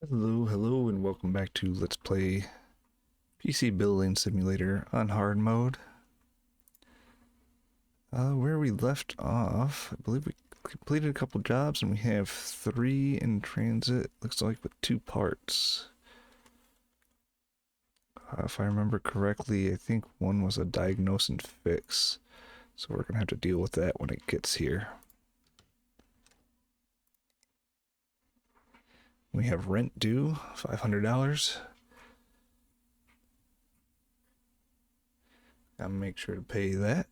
Hello, and welcome back to Let's Play PC Building Simulator on hard mode. Where we left off, I believe we completed a couple jobs and we have 3 in transit, looks like with 2 parts. If I remember correctly, I think one was a diagnose and fix, so we're gonna have to deal with that when it gets here. We have rent due, $500. Gotta make sure to pay that.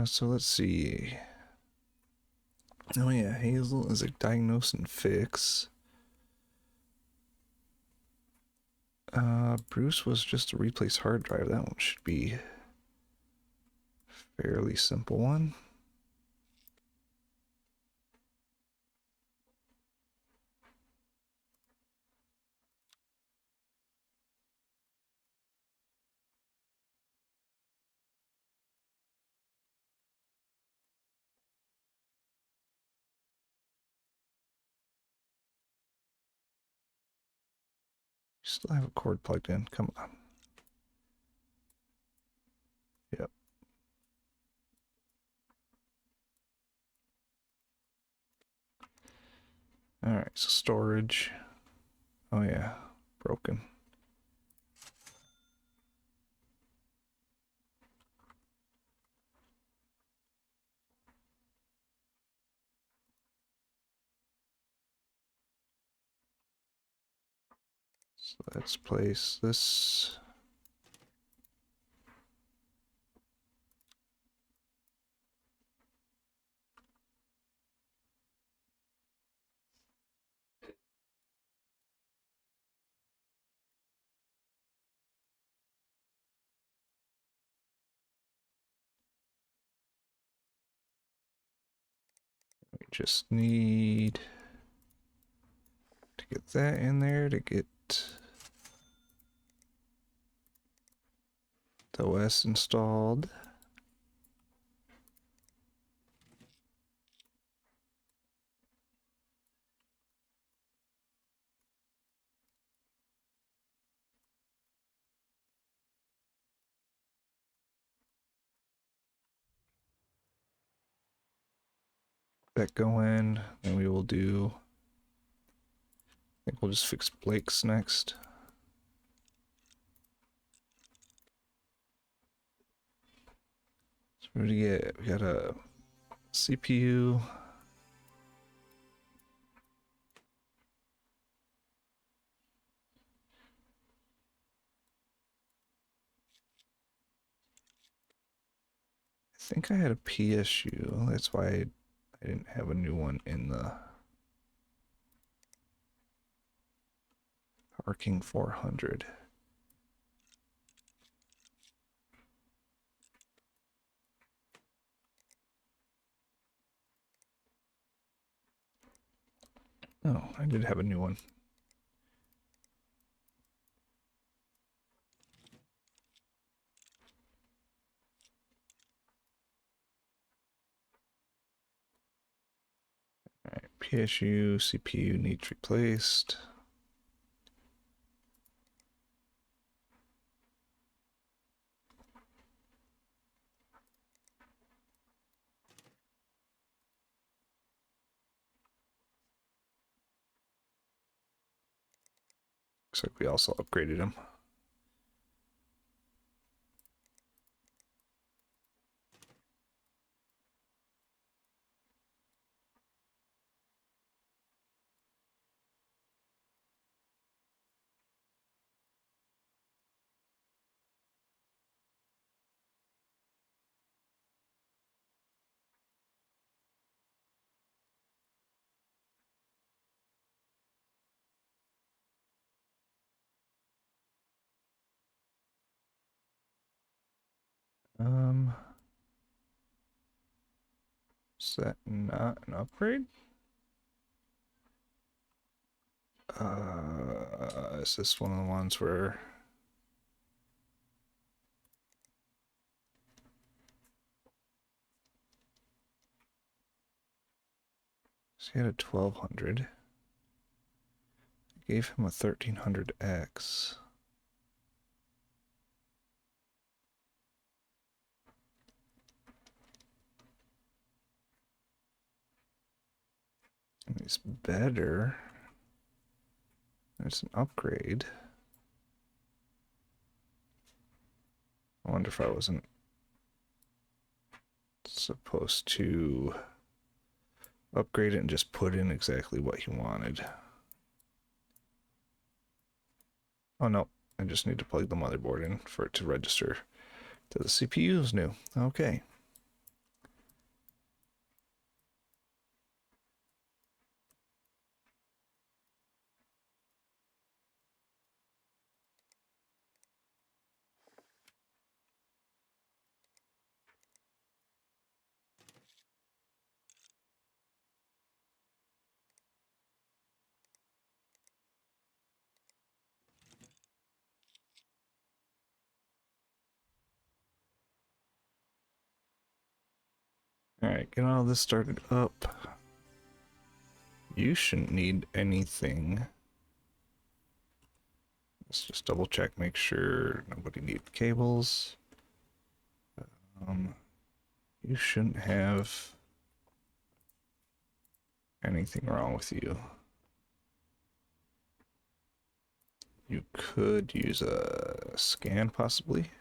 So let's see. Oh yeah, Hazel is a diagnose and fix. Bruce was just a replace hard drive. That one should be a fairly simple one. Still have a cord plugged in. Come on. Yep. Alright, so storage. Oh yeah, broken. So let's place this. We just need to get that in there to get the OS installed. That go in, then we will do. I think we'll just fix Blake's next. So what do we get? We got a CPU. I think I had a PSU. That's why I didn't have a new one in the Parking 400. Oh, I did have a new one. Alright, PSU, CPU needs replaced. Looks like we also upgraded him. Um, is that not an upgrade? Is this one of the ones where So he had a 1200. I gave him a 1300X. And he's better. There's an upgrade. I wonder if I wasn't supposed to upgrade it and just put in exactly what he wanted. Oh no, I just need to plug the motherboard in for it to register to the CPU is new. Okay. Alright, get all this started up. You shouldn't need anything. Let's just double check, make sure nobody needs cables. You shouldn't have anything wrong with you. You could use a scan possibly.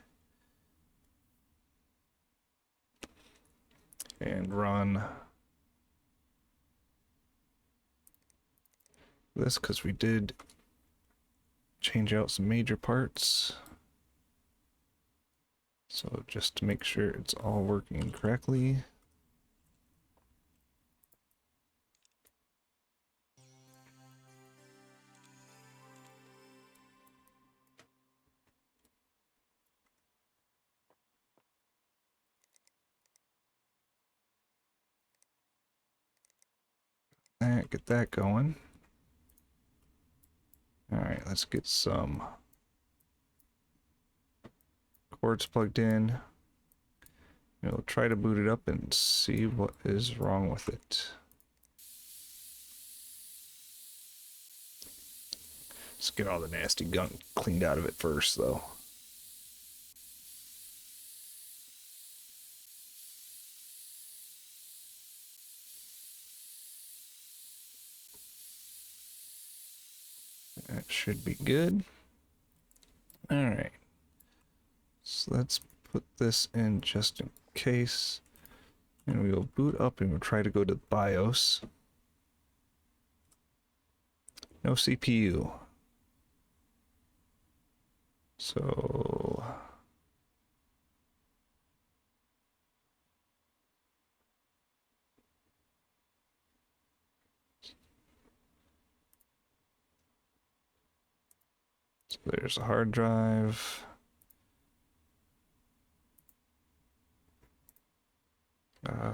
And run this because we did change out some major parts. So just to make sure it's all working correctly. Alright, get that going. Alright, let's get some cords plugged in. We'll try to boot it up and see what is wrong with it. Let's get all the nasty gunk cleaned out of it first, though. That should be good. Alright. So let's put this in just in case. And we will boot up and we'll try to go to BIOS. No CPU. So there's a hard drive.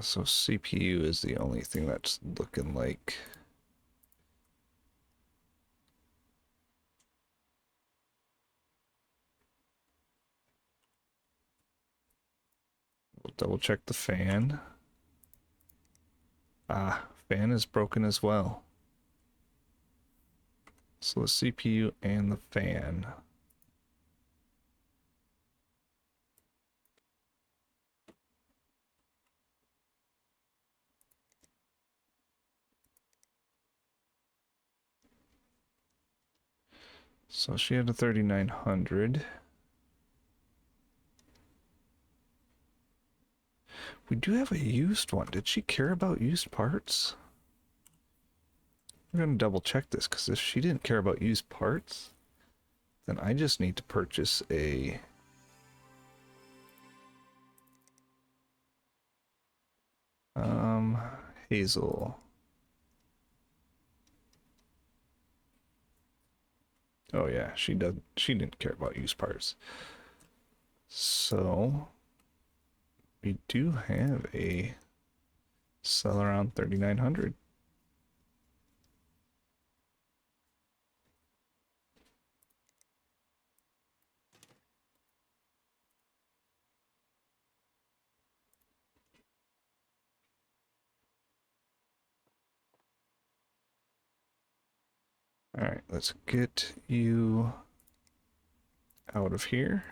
So CPU is the only thing that's looking like. We'll double check the fan. Fan is broken as well. So the CPU and the fan. So she had a 3900. We do have a used one. Did she care about used parts? We're going to double check this because if she didn't care about used parts, then I just need to purchase a Hazel. Oh yeah, she didn't care about used parts. So we do have a sell around 3900. Alright, let's get you out of here.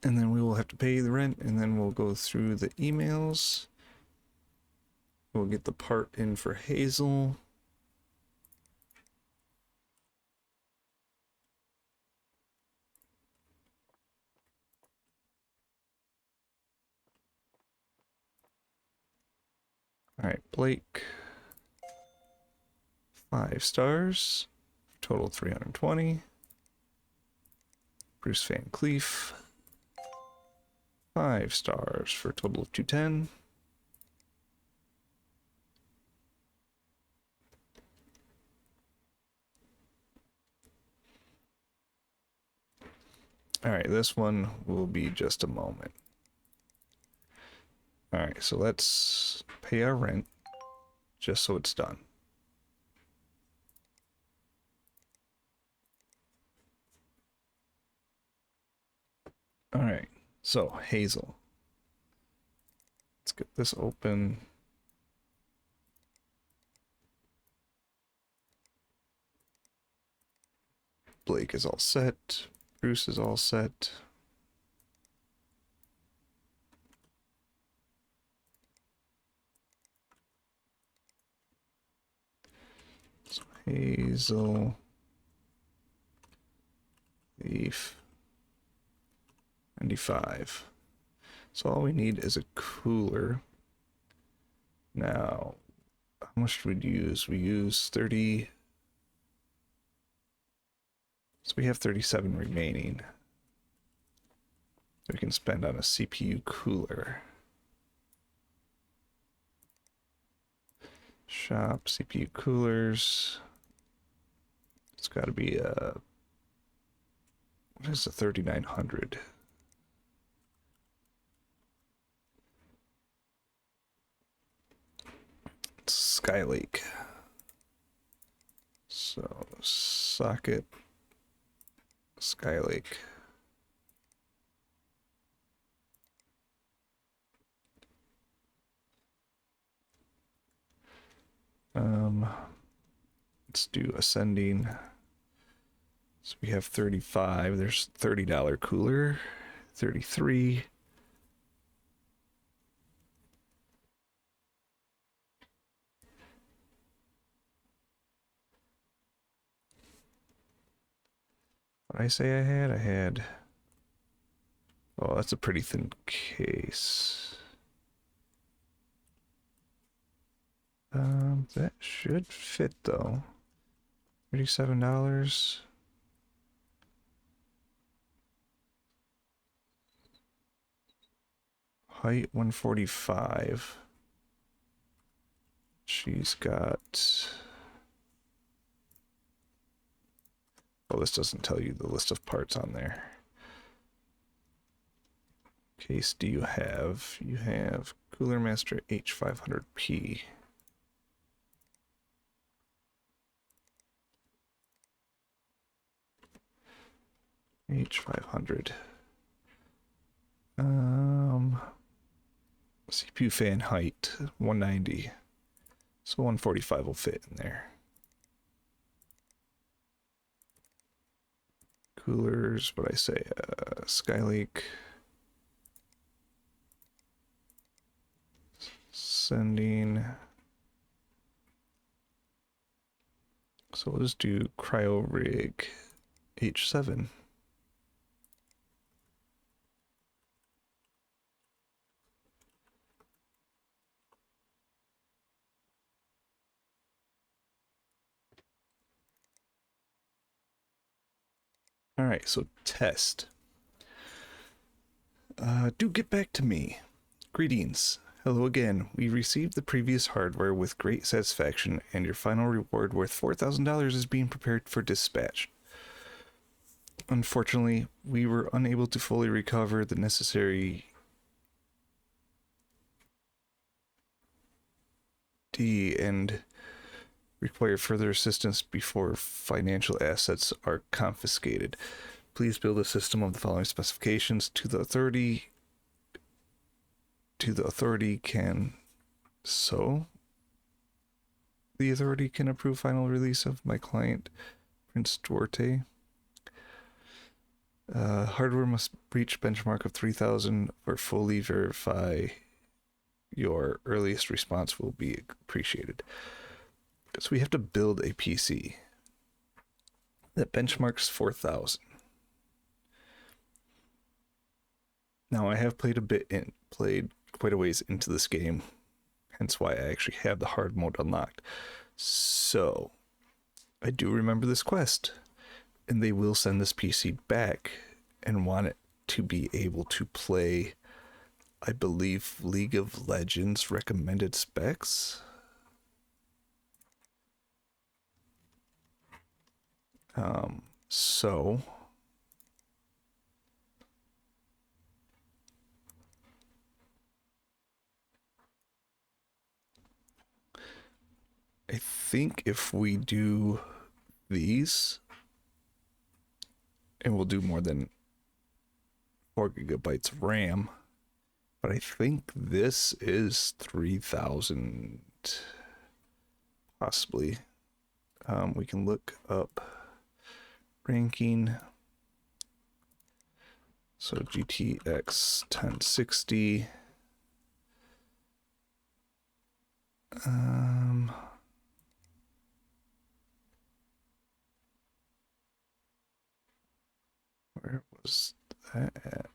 And then we will have to pay the rent, and then we'll go through the emails. We'll get the part in for Hazel. Alright, Blake. 5 stars. Total 320. Bruce Van Cleef. 5 stars for a total of 210. Alright, this one will be just a moment. Alright, so let's pay our rent just so it's done. Alright, so Hazel. Let's get this open. Blake is all set. Bruce is all set. So Hazel. Leaf. 95. So all we need is a cooler. Now, how much would we use? We use 30. So we have 37 remaining. We can spend on a CPU cooler. Shop CPU coolers. It's got to be a. What is a 3900? It's Skylake. So socket. Skylake. Let's do ascending. So we have 35. There's $30 cooler. 33. What did I say I had? I had. Oh, that's a pretty thin case. That should fit though. $37. Height 145. She's got. Well, this doesn't tell you the list of parts on there. Case do you have? You have Cooler Master H500P. H500. CPU fan height 190. So 145 will fit in there. Coolers, what I say, Skylake. Sending. So we'll just do Cryo Rig H7. All right, so test. Do get back to me. Greetings. Hello again. We received the previous hardware with great satisfaction, and your final reward worth $4,000 is being prepared for dispatch. Unfortunately, we were unable to fully recover the necessary D and require further assistance before financial assets are confiscated. Please build a system of the following specifications to the authority. Can so. The authority can approve final release of my client, Prince Duarte. Hardware must reach benchmark of 3,000 or fully verify your earliest response will be appreciated. So we have to build a PC that benchmarks 4,000. Now I have played quite a ways into this game, hence why I actually have the hard mode unlocked. So I do remember this quest, and they will send this PC back and want it to be able to play, I believe, League of Legends recommended specs. So I think if we do these, and we'll do more than 4 gigabytes of RAM, but I think this is 3,000 possibly. We can look up ranking. So GTX 1060. Where was that at?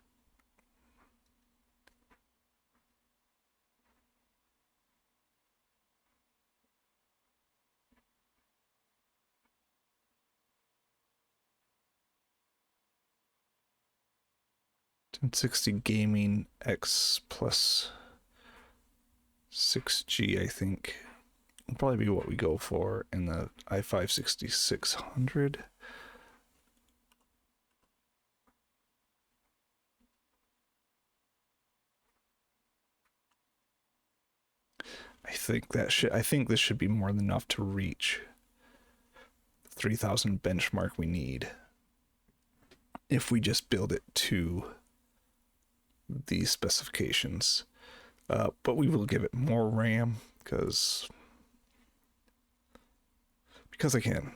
$1060 gaming X plus 6G, I think. Will probably be what we go for in the i5 6600. I think this should be more than enough to reach the 3,000 benchmark we need if we just build it to these specifications. But we will give it more RAM because I can.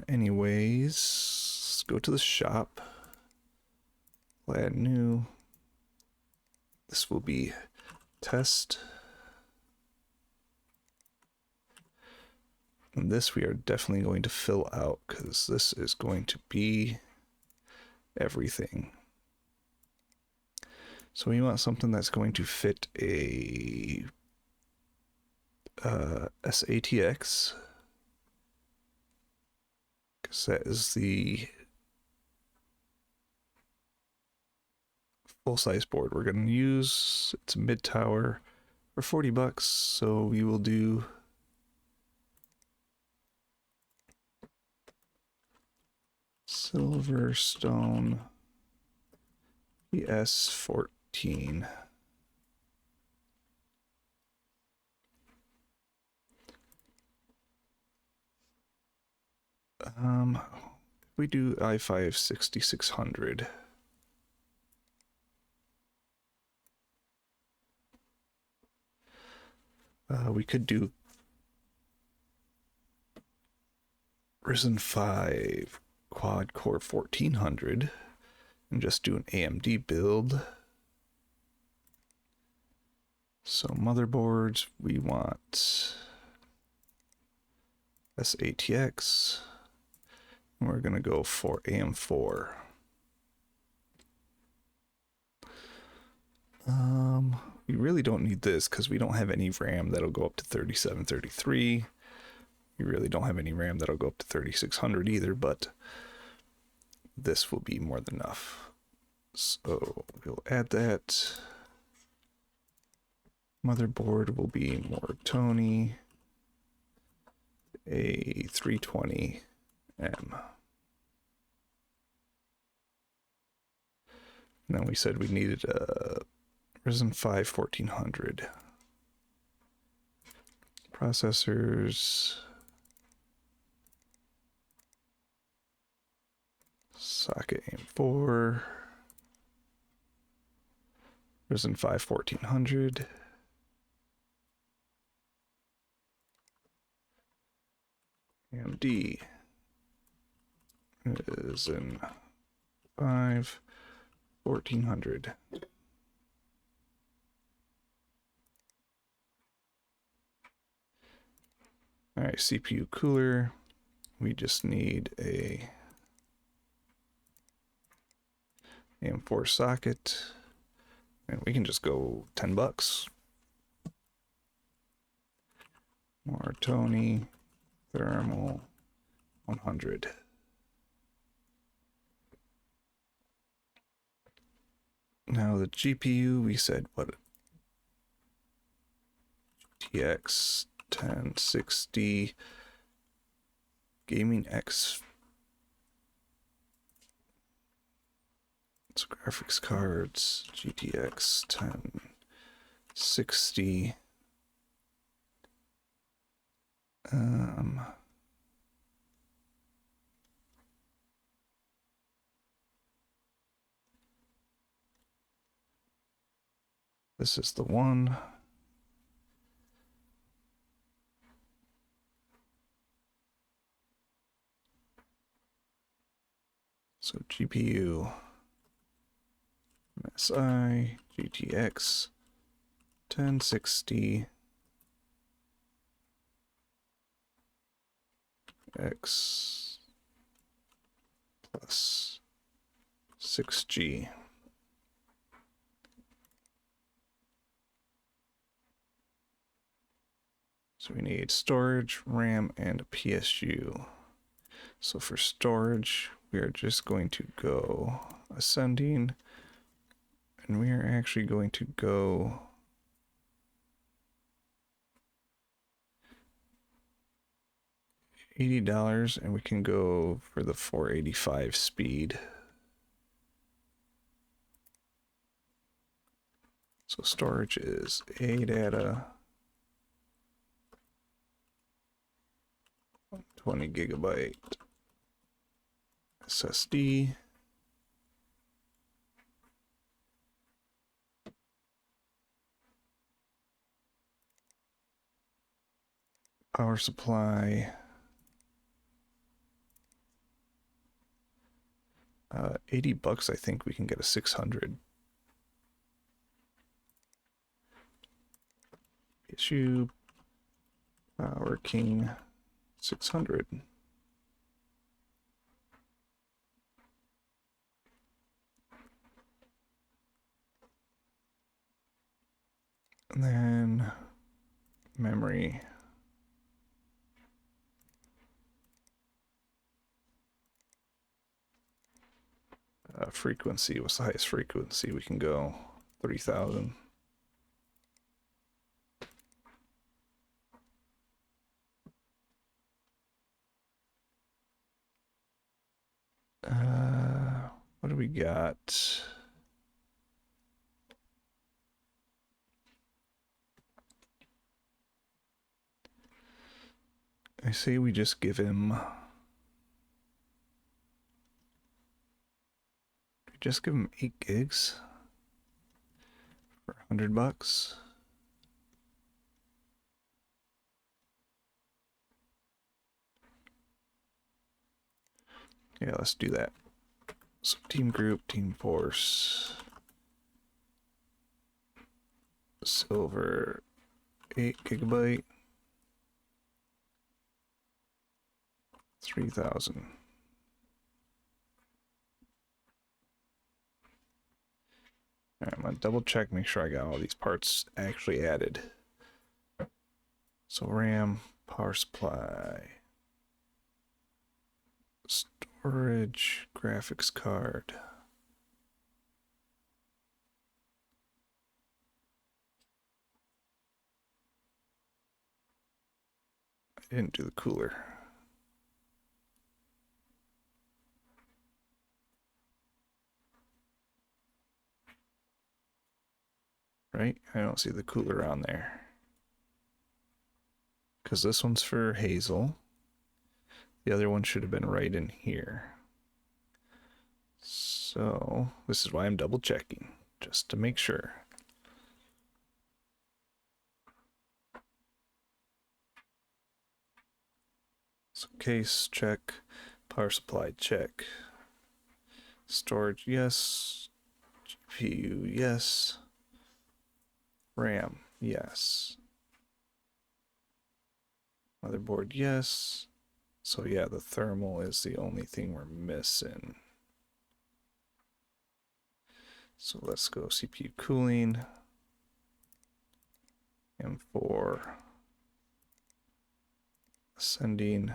Anyways, let's go to the shop. Add new. This will be test. And this we are definitely going to fill out because this is going to be everything. So we want something that's going to fit a SATX, because that is the full-size board we're going to use. It's a mid-tower for $40, so we will do Silverstone PS14. We do i5 6600. We could do Ryzen 5 quad core 1400 and just do an AMD build. So motherboards, we want SATX, and we're gonna go for AM4. We really don't need this because we don't have any RAM that'll go up to 3733. We really don't have any RAM that'll go up to 3600 either, but this will be more than enough. So we'll add that. Motherboard will be more Tony, a 320M. And then we said we needed a Ryzen 5 1400. Processors. Socket AM4. Ryzen 5 1400. AMD is in 1400. All right, CPU cooler. We just need a AM4 socket, and we can just go $10. Martoni thermal 100. Now the GPU, we said what? GTX 1060 Gaming X. So graphics cards, GTX 1060. This is the one. So GPU, MSI, GTX 1060 X plus 6G. So we need storage, RAM, and a PSU. So for storage, we are just going to go ascending, and we are actually going to go $80, and we can go for the 485 speed. So storage is ADATA 20 gigabyte SSD. Power supply. 80 bucks, I think we can get a 600. Issue Power King 600. And then memory. Frequency, what's the highest frequency we can go? 30,000. What do we got? I say we just give him. Just give him 8 gigs for 100 bucks. Yeah, let's do that. So team group, team force, silver, 8 gigabyte, 3,000. All right, I'm gonna double check, make sure I got all these parts actually added. So RAM, power supply, storage, graphics card. I didn't do the cooler. Right? I don't see the cooler on there. Because this one's for Hazel. The other one should have been right in here. So this is why I'm double checking, just to make sure. So case, check. Power supply, check. Storage, yes. GPU, yes. RAM, yes. Motherboard, yes. So yeah, the thermal is the only thing we're missing. So let's go CPU cooling. M4. Ascending.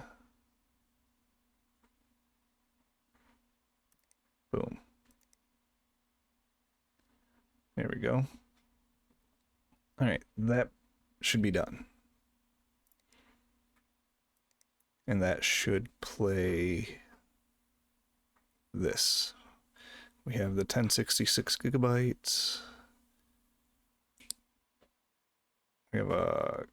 Boom. There we go. All right, that should be done. And that should play this. We have the 1066 gigabytes. We have a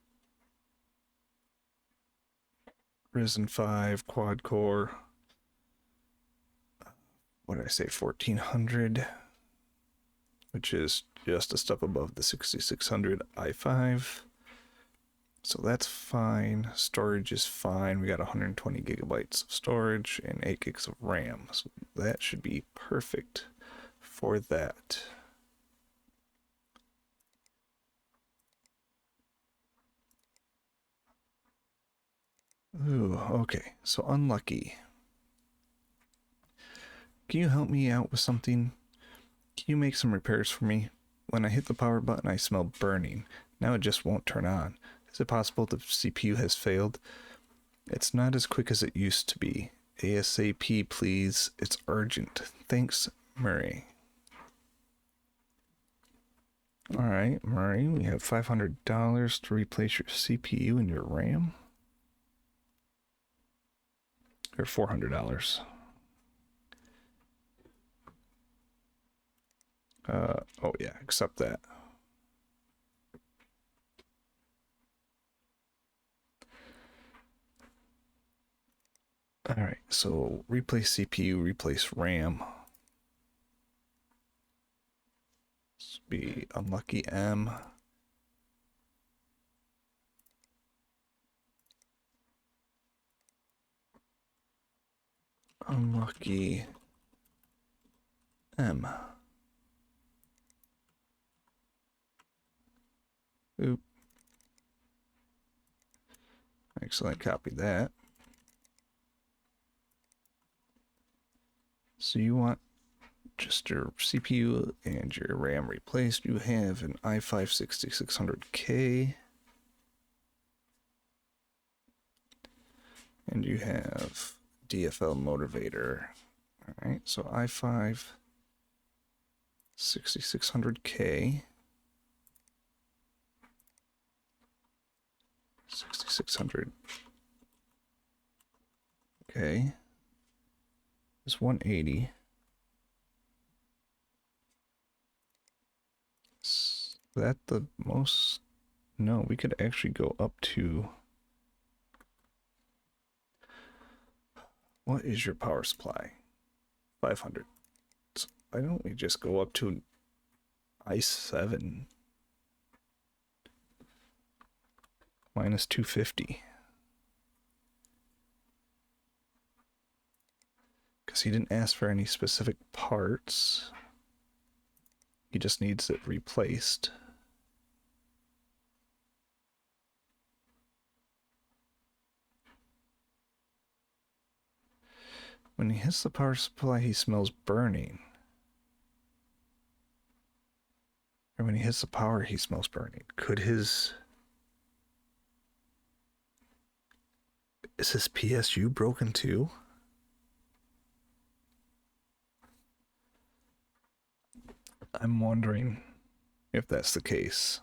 Ryzen 5 quad core. What did I say? 1400, which is just a step above the 6600 i5. So that's fine. Storage is fine. We got 120 gigabytes of storage and 8 gigs of RAM. So that should be perfect for that. Ooh, okay. So unlucky. Can you help me out with something? Can you make some repairs for me? When I hit the power button, I smell burning. Now it just won't turn on. Is it possible the CPU has failed? It's not as quick as it used to be. ASAP, please. It's urgent. Thanks, Murray. Alright, Murray, we have $500 to replace your CPU and your RAM. Or $400. Oh yeah, accept that. Alright, so replace CPU, replace RAM. This would be unlucky M. Unlucky M. Oop. Excellent, copy that. So you want just your CPU and your RAM replaced. You have an i5 6600K. And you have DFL motivator. Alright, so i5 6600K. 6600. Okay. It's 180. Is that the most? No, we could actually go up to. What is your power supply? 500. So why don't we just go up to i7 minus 250? Because he didn't ask for any specific parts. He just needs it replaced. When he hits the power supply, he smells burning. Or when he hits the power, he smells burning. Could his... Is his PSU broken too? I'm wondering if that's the case.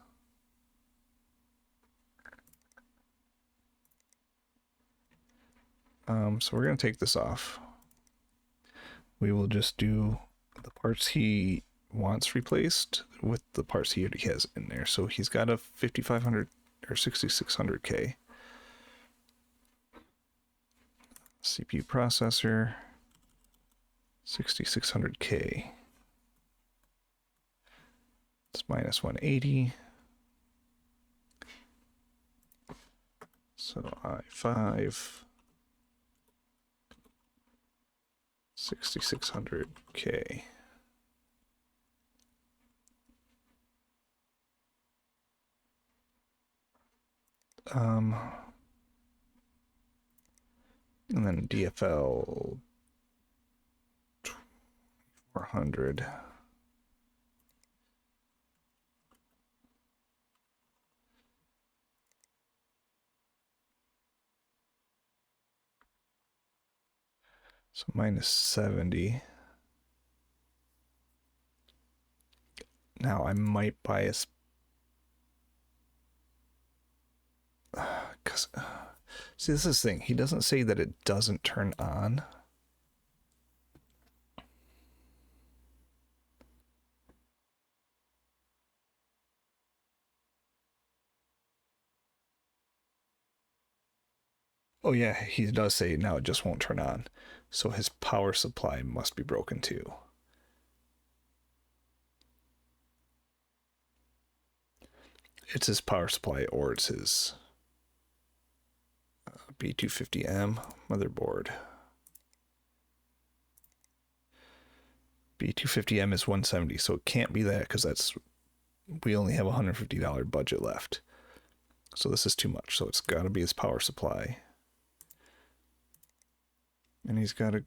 So we're going to take this off. We will just do the parts he wants replaced with the parts he already has in there. So he's got a 5500 or 6600K. CPU processor, 6600K. It's minus 180. So i5 6600K. And then DFL 400. So minus 70. Now I might buy a because see, this is the thing. He doesn't say that it doesn't turn on. Oh yeah, he does say now it just won't turn on. So his power supply must be broken too. It's his power supply or it's his B250M motherboard. B250M is 170, so it can't be that because we only have a $150 budget left. So this is too much. So it's got to be his power supply. And he's got a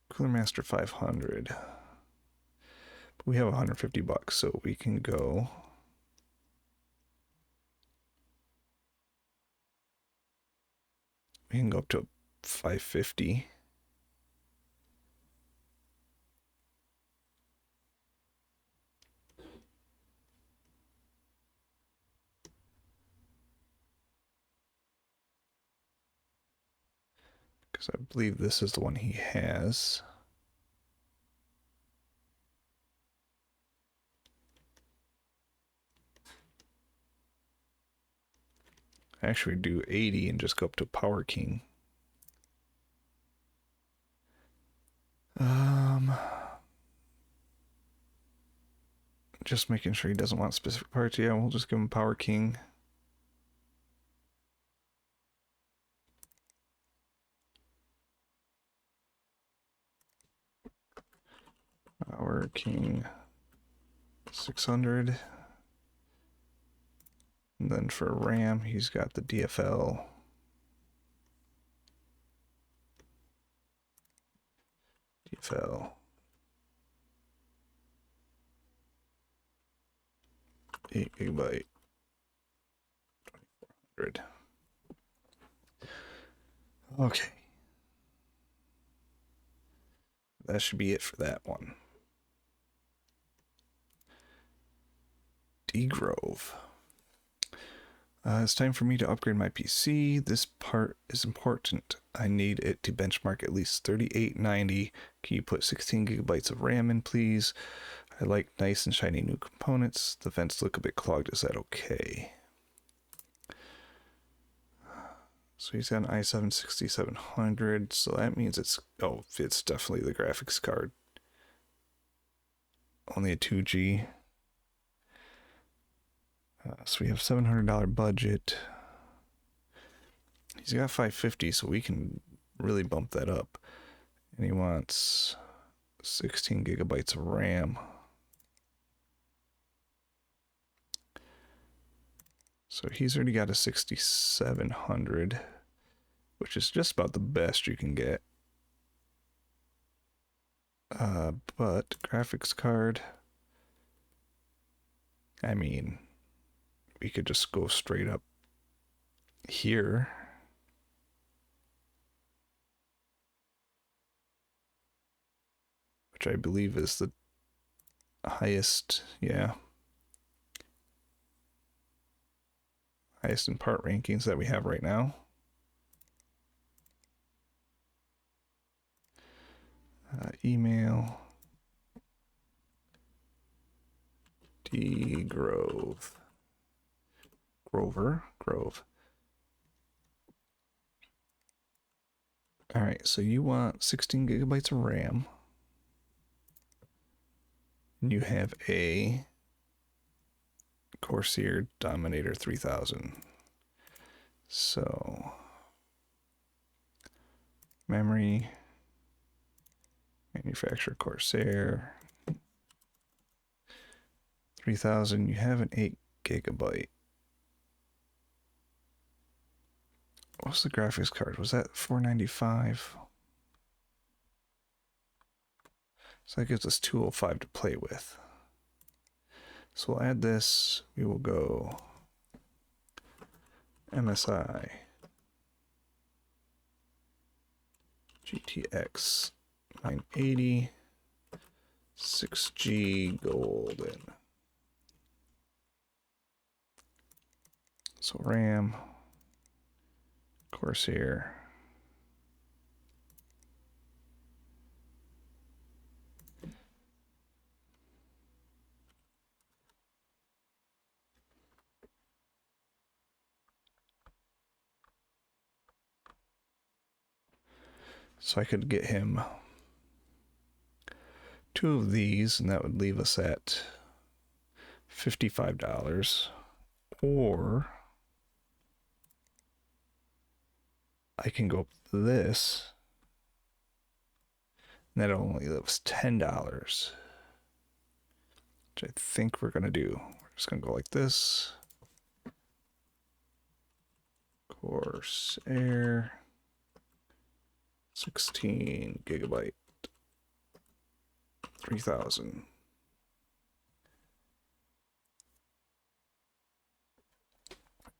Cooler Master 500. But we have 150 bucks, so we can go. We can go up to 550. Because I believe this is the one he has. Actually do 80 and just go up to Power King. Just making sure he doesn't want specific parts. Yeah, we'll just give him Power King. Power King 600. And then for RAM, he's got the DFL. DFL. 8 GB. 2400. Okay. That should be it for that one. D Grove. It's time for me to upgrade my PC. This part is important. I need it to benchmark at least 3890. Can you put 16 gigabytes of RAM in, please? I like nice and shiny new components. The vents look a bit clogged. Is that okay? So he's got an i7 6700. So that means it's definitely the graphics card. Only a 2G. So we have $700 budget. He's got 550, so we can really bump that up. And he wants 16 gigabytes of RAM. So he's already got a 6700, which is just about the best you can get. But graphics card, I mean, we could just go straight up here. Which I believe is the highest, yeah. Highest in part rankings that we have right now. Email. D Grove. Grove. All right, so you want 16 gigabytes of RAM. And you have a Corsair Dominator 3000. So memory Manufacturer Corsair. 3000. You have an 8 GB. What's the graphics card? Was that $495? So that gives us 205 to play with. So we'll add this. We will go MSI GTX 980 6G Golden. So RAM, Corsair. So I could get him 2 of these, and that would leave us at $55. Or I can go up to this, and that only leaves $10, which I think we're going to do. We're just going to go like this. Corsair 16 GB 3000.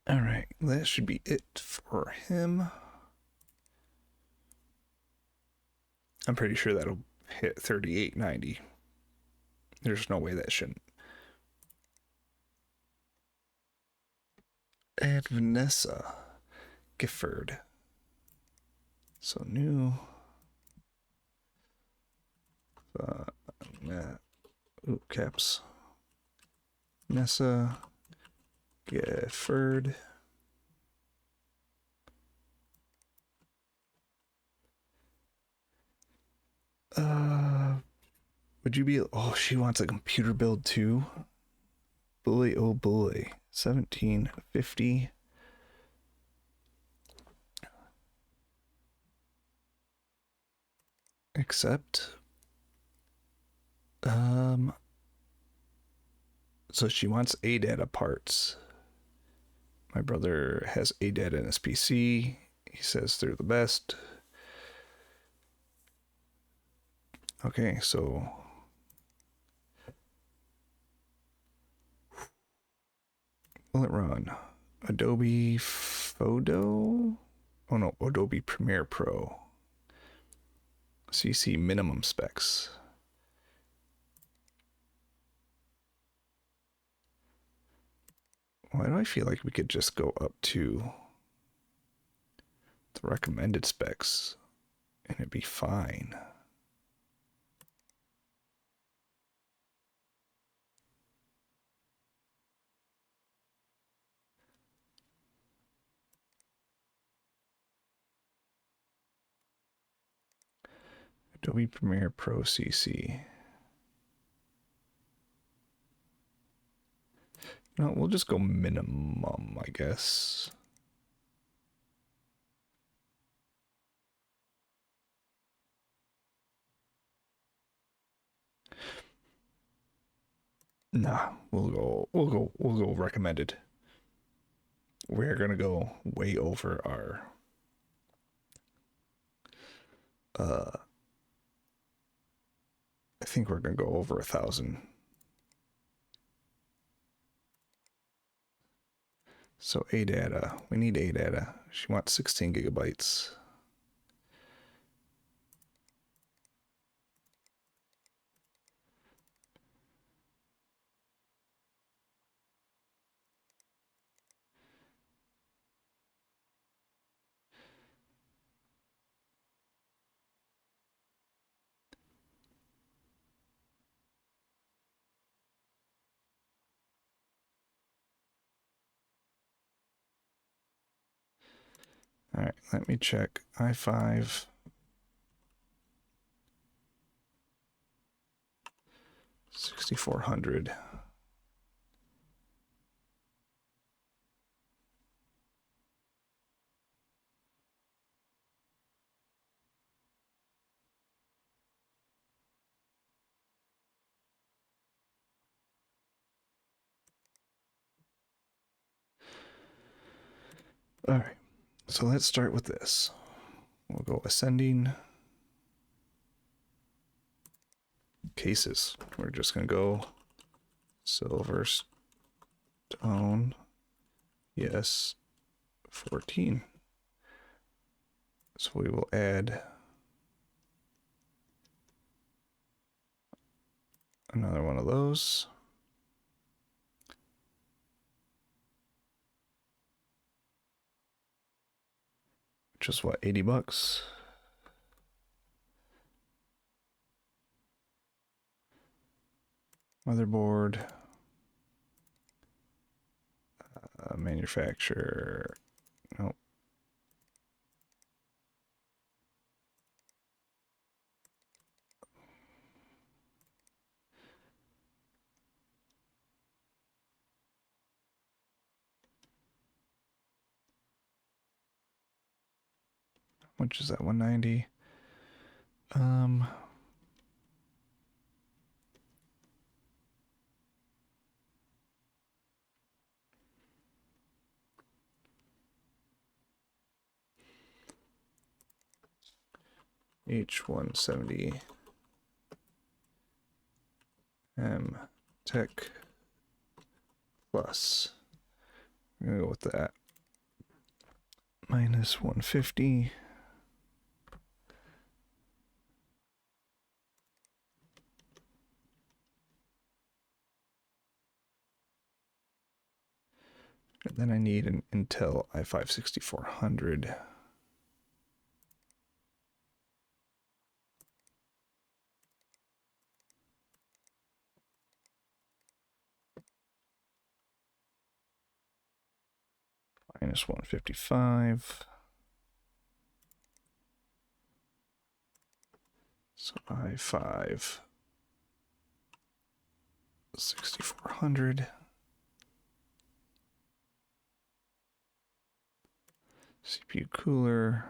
All right, that should be it for him. I'm pretty sure that'll hit 3890. There's no way that shouldn't. And Vanessa Gifford. So new. Caps. Vanessa Gifford. Would you be? Oh, she wants a computer build too. Bully, oh bully. 1750. Except, so she wants ADATA parts. My brother has ADATA in his PC. He says they're the best. Okay, so will it run? Adobe Photo? Oh no, Adobe Premiere Pro. CC minimum specs. Why do I feel like we could just go up to the recommended specs and it'd be fine? Adobe Premiere Pro CC. No, we'll just go minimum, I guess. Nah, we'll go recommended. We're gonna go way over our I think we're gonna go over 1,000. So ADATA, we need ADATA. She wants 16 GB. All right, let me check. i5. 6400. All right, so let's start with this. We'll go ascending cases. We're just gonna go silver stone. Yes, 14. So we will add another one of those. Which is what, 80 bucks? Motherboard. Manufacturer. Nope. Which is that 190? H170 M Tech Plus. I'm gonna go with that. Minus 150. And then I need an Intel i5 6400. Minus 155. So i5 6400. CPU cooler.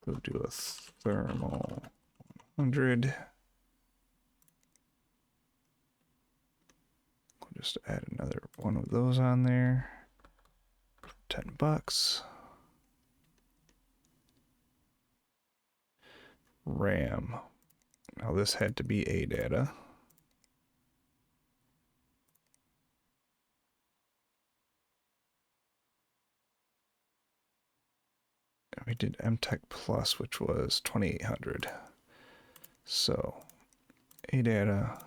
We'll do a thermal 100. We'll just add another one of those on there. 10 bucks. RAM. Now this had to be ADATA. We did MTech Plus, which was 2800. So ADATA.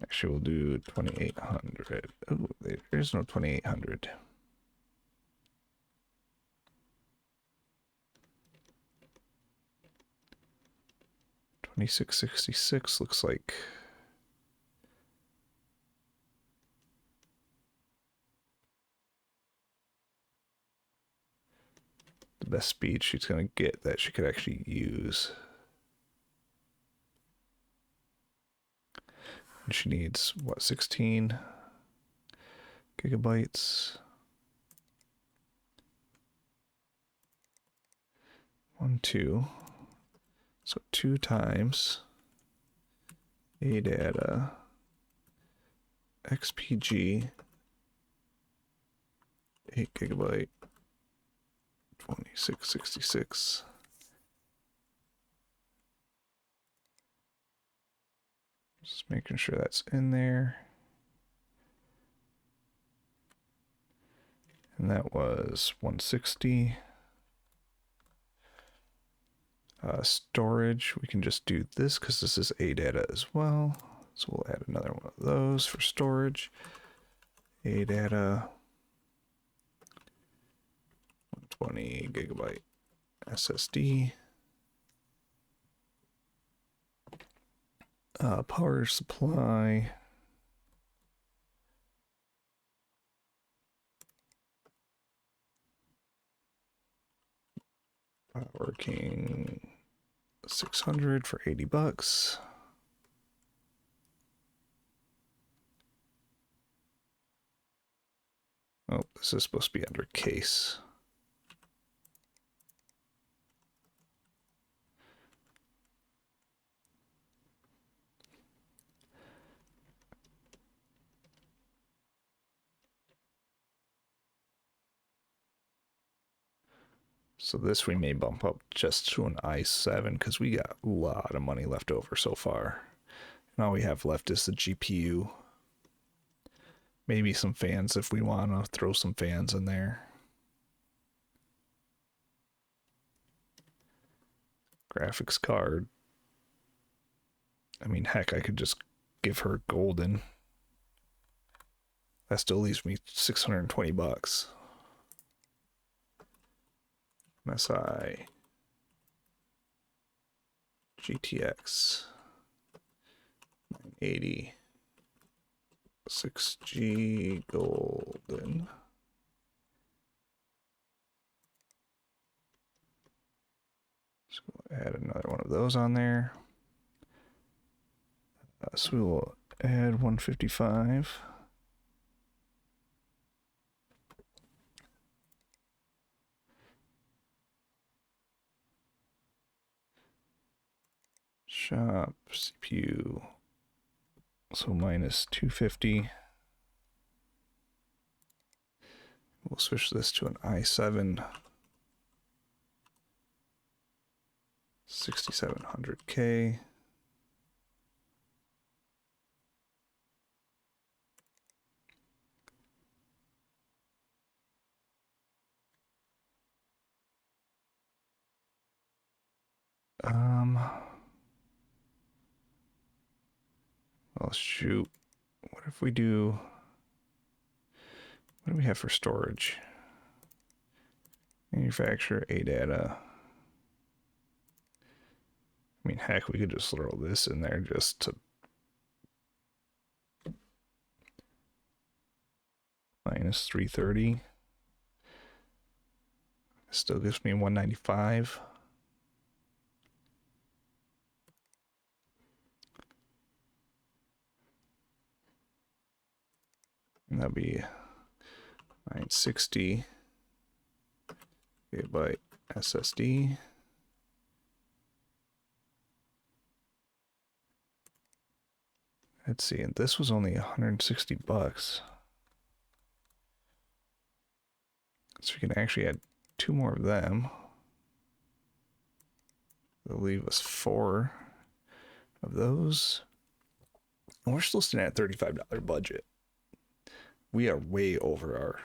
Actually, we'll do 2800. Oh, there's no 2800. 2666 looks like the best speed she's going to get that she could actually use. And she needs, what, 16 gigabytes? 1, 2. So 2 times ADATA XPG 8 gigabyte 2666. Just making sure that's in there. And that was 160. Storage, we can just do this because this is ADATA as well. So we'll add another one of those for storage. ADATA 120 gigabyte SSD. Power supply. Working 600 for 80 bucks. Oh, this is supposed to be under case. So this we may bump up just to an i7 because we got a lot of money left over so far. And all we have left is the GPU. Maybe some fans if we want to throw some fans in there. Graphics card. I mean, heck, I could just give her golden. That still leaves me 620 bucks. MSI. GTX. 980. 6G golden. So we'll add another one of those on there. So we will add 155. Shop CPU. So minus 250. We'll switch this to an i7 6700K. Oh shoot. What if we do, what do we have for storage? Manufacturer, ADATA. I mean, heck, we could just throw this in there just to minus 330. Still gives me 195. And that'd be 960 gigabyte SSD. Let's see, and this was only 160 bucks. So we can actually add 2 more of them. They'll leave us 4 of those. And we're still sitting at $35 budget. We are way over our...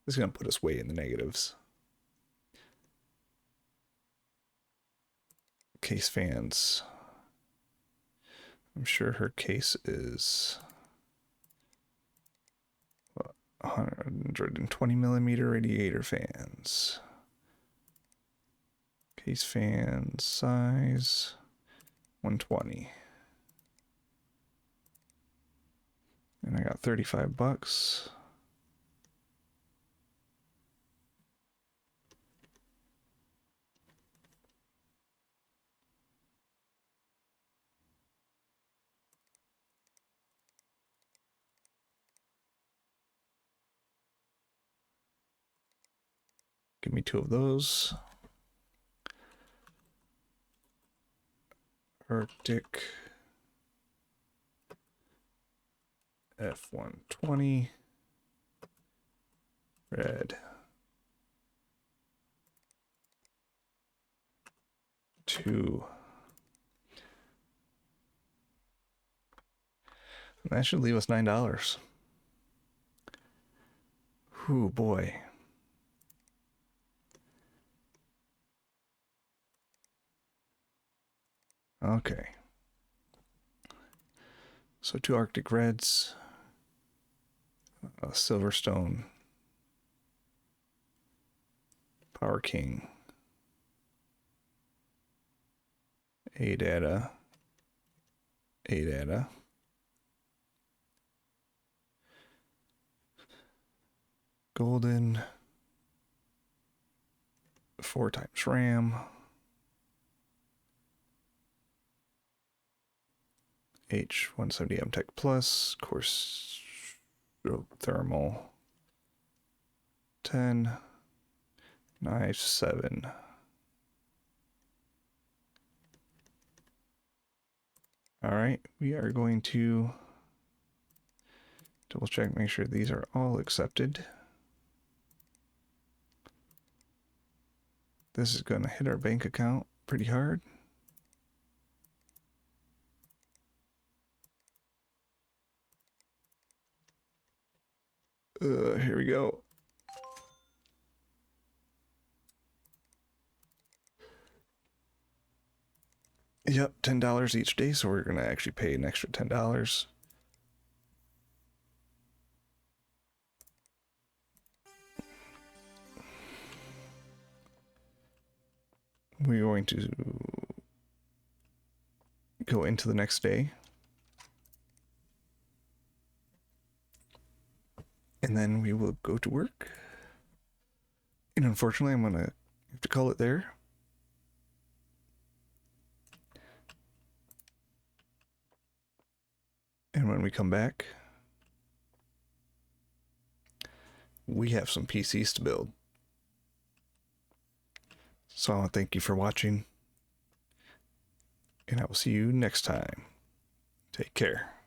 This is going to put us way in the negatives. Case fans. I'm sure her case is 120 millimeter radiator fans. Case fan size 120. And I got 35 bucks. Give me 2 of those. Arctic F120 red 2. And that should leave us $9. Ooh boy. Okay. So 2 Arctic Reds, a Silverstone, Power King, ADATA, Golden, 4 times RAM, H170M Tech Plus, of course, thermal, 10, knife 7. All right, we are going to double check, make sure these are all accepted. This is going to hit our bank account pretty hard. Here we go. Yep, $10 each day, so we're going to actually pay an extra $10. We're going to go into the next day. And then we will go to work. And unfortunately, I'm going to have to call it there. And when we come back, we have some PCs to build. So I want to thank you for watching. And I will see you next time. Take care.